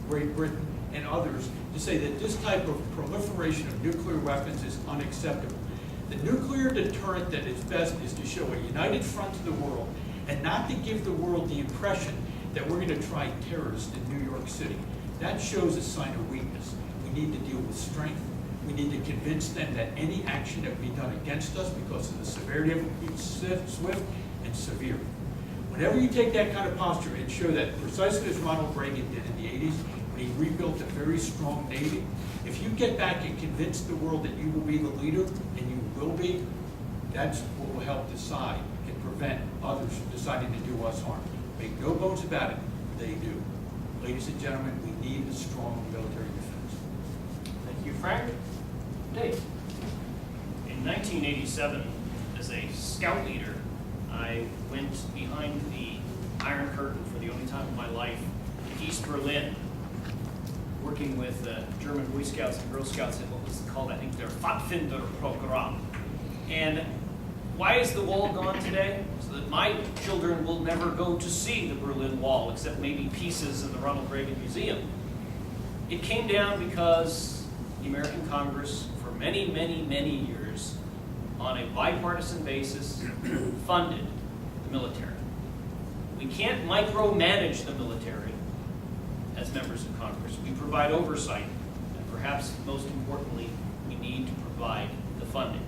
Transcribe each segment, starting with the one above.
Great Britain, and others to say that this type of proliferation of nuclear weapons is unacceptable. The nuclear deterrent that is best is to show a united front to the world and not to give the world the impression that we're going to try terrorists in New York City. That shows a sign of weakness. We need to deal with strength. We need to convince them that any action that would be done against us because of the severity of it will be swift and severe. Whenever you take that kind of posture and show that precisely as Ronald Reagan did in the 80s, when he rebuilt a very strong Navy, if you get back and convince the world that you will be the leader, and you will be, that's what will help decide and prevent others from deciding to do us harm. Make no bones about it, they do. Ladies and gentlemen, we need a strong military defense. Thank you, Frank. Dave. In 1987, as a scout leader, I went behind the Iron Curtain for the only time in my life to East Berlin, working with German Boy Scouts and Girl Scouts in what was called, I think, their Pfadfinderprogramm. And why is the wall gone today? So that my children will never go to see the Berlin Wall, except maybe pieces in the Ronald Reagan Museum. It came down because the American Congress, for many, many, many years, on a bipartisan basis, funded the military. We can't micromanage the military as members of Congress. We provide oversight, and perhaps most importantly, we need to provide the funding.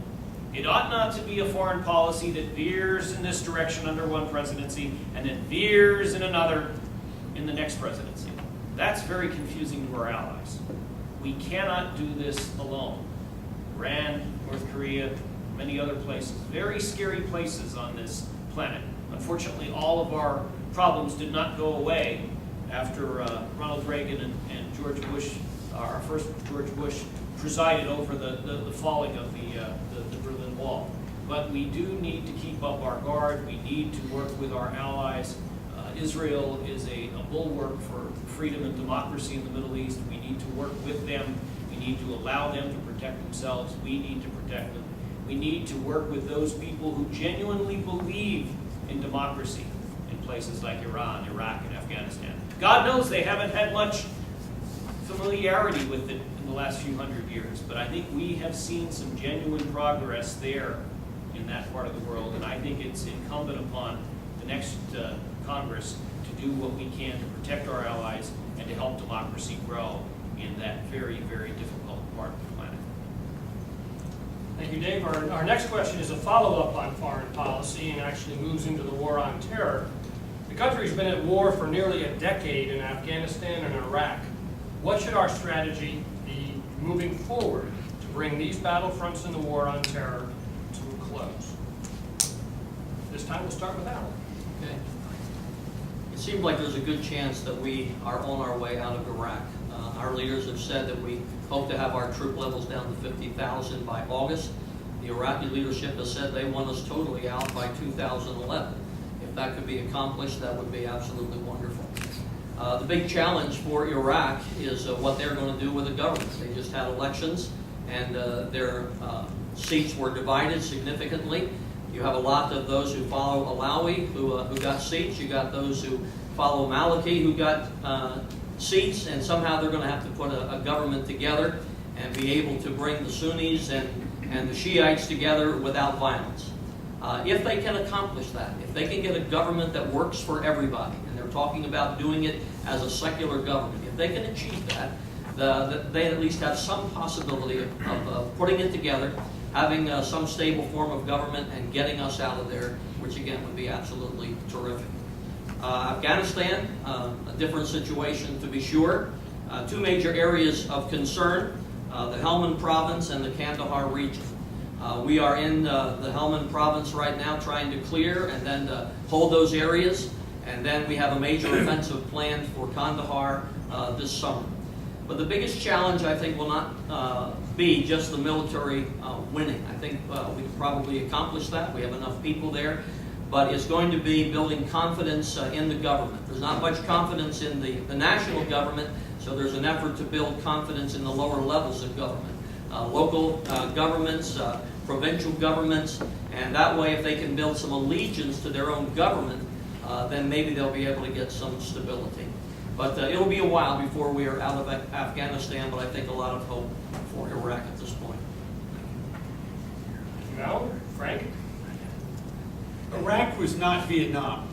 It ought not to be a foreign policy that veers in this direction under one presidency and then veers in another in the next presidency. That's very confusing to our allies. We cannot do this alone. Iran, North Korea, many other places, very scary places on this planet. Unfortunately, all of our problems did not go away after Ronald Reagan and George Bush, our first George Bush, presided over the falling of the Berlin Wall. But we do need to keep up our guard. We need to work with our allies. Israel is a bulwark for freedom and democracy in the Middle East. We need to work with them. We need to allow them to protect themselves. We need to protect them. We need to work with those people who genuinely believe in democracy in places like Iran, Iraq, and Afghanistan. God knows they haven't had much familiarity with it in the last few hundred years, but I think we have seen some genuine progress there in that part of the world, and I think it's incumbent upon the next Congress to do what we can to protect our allies and to help democracy grow in that very, very difficult part of the planet. Thank you, Dave. Our next question is a follow-up on foreign policy and actually moves into the war on terror. The country's been at war for nearly a decade in Afghanistan and Iraq. What should our strategy be moving forward to bring these battlefronts in the war on terror to a close? This time we'll start with Alan. Okay. It seems like there's a good chance that we are on our way out of Iraq. Our leaders have said that we hope to have our troop levels down to 50,000 by August. The Iraqi leadership has said they want us totally out by 2011. If that could be accomplished, that would be absolutely wonderful. The big challenge for Iraq is what they're going to do with the government. They just had elections, and their seats were divided significantly. You have a lot of those who follow Alawi who got seats. You got those who follow Maliki who got seats, and somehow they're going to have to put a government together and be able to bring the Sunnis and the Shiites together without violence. If they can accomplish that, if they can get a government that works for everybody, and they're talking about doing it as a secular government, if they can achieve that, they at least have some possibility of putting it together, having some stable form of government, and getting us out of there, which again would be absolutely terrific. Afghanistan, a different situation to be sure. Two major areas of concern, the Helmand province and the Kandahar region. We are in the Helmand province right now trying to clear and then hold those areas, and then we have a major offensive planned for Kandahar this summer. But the biggest challenge, I think, will not be just the military winning. I think we can probably accomplish that. We have enough people there. But it's going to be building confidence in the government. There's not much confidence in the national government, so there's an effort to build confidence in the lower levels of government. Local governments, provincial governments, and that way if they can build some allegiance to their own government, then maybe they'll be able to get some stability. But it'll be a while before we are out of Afghanistan, but I think a lot of hope for Iraq at this point. Thank you, Alan. Frank? Iraq was not Vietnam,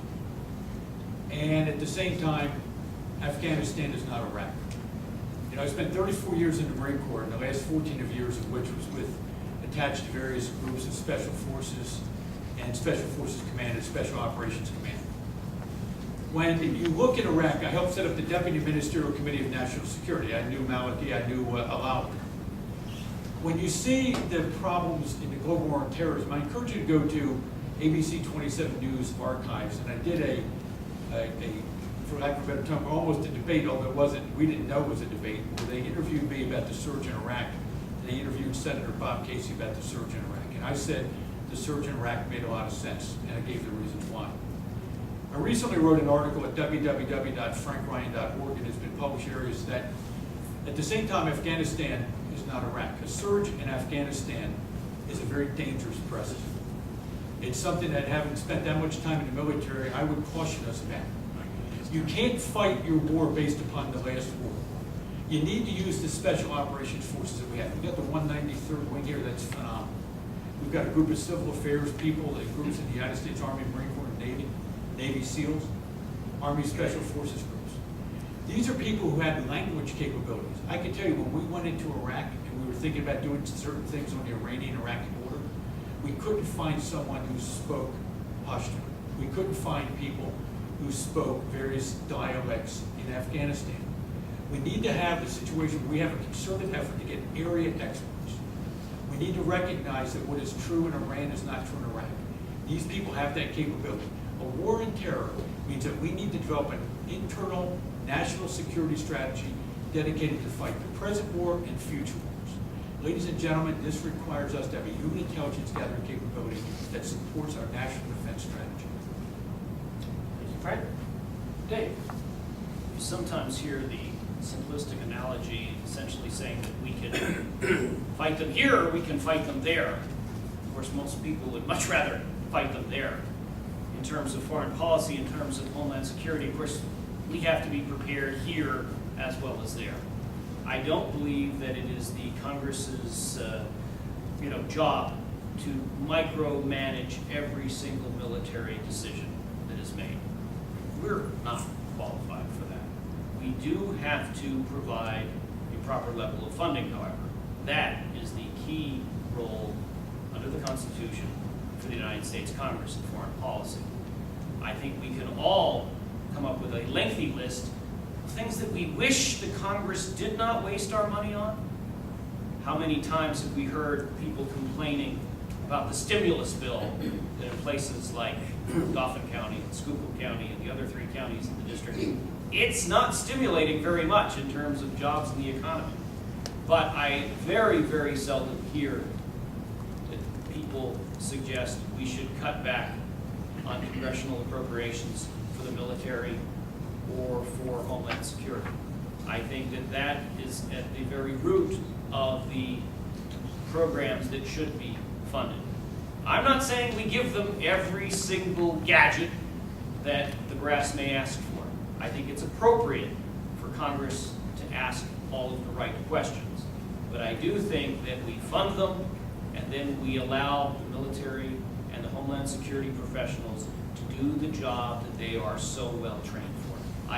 and at the same time, Afghanistan is not Iraq. You know, I spent 34 years in the Marine Corps, and the last 14 of years of which was attached to various groups of Special Forces and Special Forces Command and Special Operations Command. When you look at Iraq, I helped set up the Deputy Ministerial Committee of National Security. I knew Maliki, I knew Alao. When you see the problems in the global war on terrorism, I encourage you to go to ABC 27 News archives, and I did for lack of a better term, almost a debate, although it wasn't, we didn't know it was a debate, where they interviewed me about the surge in Iraq, and they interviewed Senator Bob Casey about the surge in Iraq. And I said the surge in Iraq made a lot of sense, and I gave the reasons why. I recently wrote an article at www.frankryan.org, and it's been published areas that, at the same time, Afghanistan is not Iraq. A surge in Afghanistan is a very dangerous precedent. It's something that, having spent that much time in the military, I would caution us about. You can't fight your war based upon the last war. You need to use the special operations forces that we have. We've got the 193rd Wing here that's phenomenal. We've got a group of civil affairs people, groups in the United States Army, Marine Corps, and Navy, Navy SEALs, Army Special Forces groups. These are people who have language capabilities. I can tell you, when we went into Iraq and we were thinking about doing certain things on the Iranian-Iraqi border, we couldn't find someone who spoke Pashtun. We couldn't find people who spoke various dialects in Afghanistan. We need to have the situation where we have a concerted effort to get area experts. We need to recognize that what is true in Iran is not true in Iraq. These people have that capability. A war on terror means that we need to develop an internal national security strategy dedicated to fight the present war and future wars. Ladies and gentlemen, this requires us to have a human intelligence gathering capability that supports our national defense strategy. Thank you, Frank. Dave? You sometimes hear the simplistic analogy essentially saying that we can fight them here or we can fight them there. Of course, most people would much rather fight them there. In terms of foreign policy, in terms of homeland security, of course, we have to be prepared here as well as there. I don't believe that it is the Congress's job to micromanage every single military decision that is made. We're not qualified for that. We do have to provide a proper level of funding, however. That is the key role under the Constitution for the United States Congress in foreign policy. I think we can all come up with a lengthy list of things that we wish the Congress did not waste our money on. How many times have we heard people complaining about the stimulus bill that in places like Dauphin County and Schuylkill County and the other 3 counties in the district, it's not stimulating very much in terms of jobs in the economy. But I very, very seldom hear that people suggest we should cut back on congressional appropriations for the military or for Homeland Security. I think that that is at the very root of the programs that should be funded. I'm not saying we give them every single gadget that the brass may ask for. I think it's appropriate for Congress to ask all of the right questions. But I do think that we fund them and then we allow the military and the Homeland Security professionals to do the job that they are so well trained for.